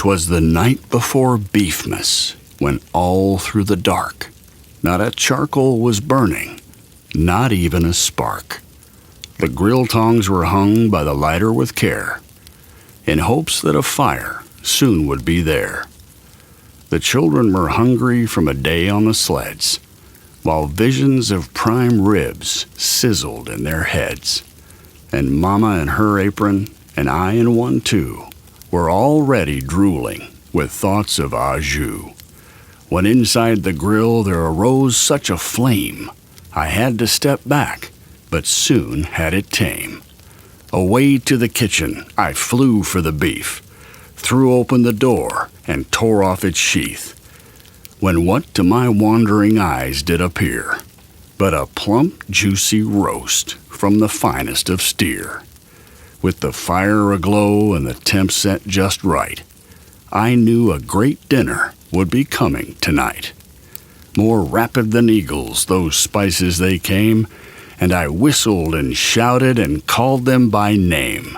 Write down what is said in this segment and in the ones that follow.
'Twas the night before Beefmas, when all through the dark not a charcoal was burning, not even a spark. The grill tongs were hung by the lighter with care, in hopes that a fire soon would be there. The children were hungry from a day on the sleds, while visions of prime ribs sizzled in their heads. And Mama in her apron, and I in one too, were already drooling with thoughts of au jus, when inside the grill there arose such a flame, I had to step back, but soon had it tame. Away to the kitchen I flew for the beef, threw open the door and tore off its sheath, when what to my wandering eyes did appear but a plump, juicy roast from the finest of steer. With the fire aglow and the temp set just right, I knew a great dinner would be coming tonight. More rapid than eagles those spices they came, and I whistled and shouted and called them by name.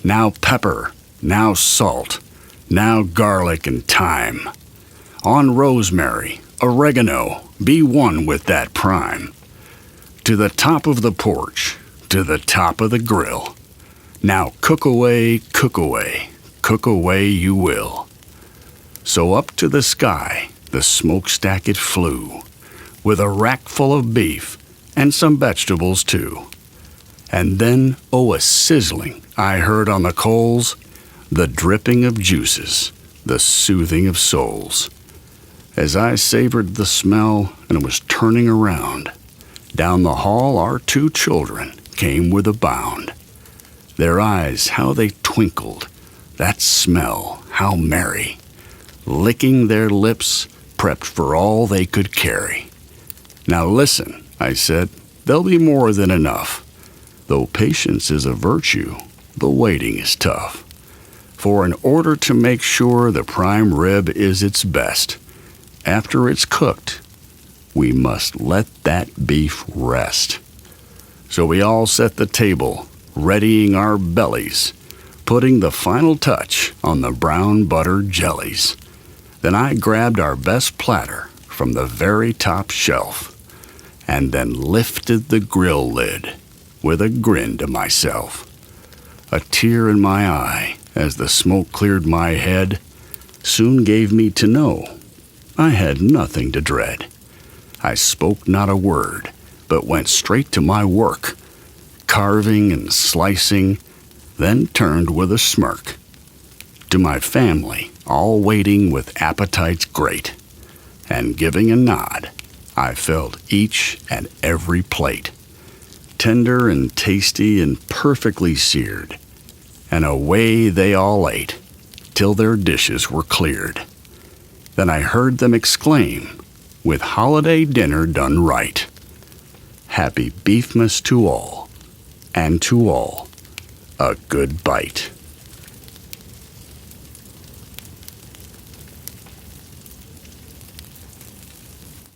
Now pepper, now salt, now garlic and thyme. On rosemary, oregano, be one with that prime. To the top of the porch, to the top of the grill. Now cook away, cook away, cook away you will. So up to the sky the smokestack it flew, with a rack full of beef and some vegetables too. And then, oh, a sizzling I heard on the coals, the dripping of juices, the soothing of souls. As I savored the smell and was turning around, down the hall our two children came with a bound. Their eyes, how they twinkled, that smell, how merry, licking their lips, prepped for all they could carry. Now listen, I said, there'll be more than enough. Though patience is a virtue, the waiting is tough. For in order to make sure the prime rib is its best, after it's cooked, we must let that beef rest. So we all set the table, readying our bellies, putting the final touch on the brown butter jellies. Then I grabbed our best platter from the very top shelf, and then lifted the grill lid with a grin to myself. A tear in my eye as the smoke cleared my head soon gave me to know I had nothing to dread. I spoke not a word, but went straight to my work, carving and slicing, then turned with a smirk to my family, all waiting with appetites great, and giving a nod, I filled each and every plate, tender and tasty and perfectly seared, and away they all ate till their dishes were cleared. Then I heard them exclaim, with holiday dinner done right, Happy Beefmas to all, and to all a good bite.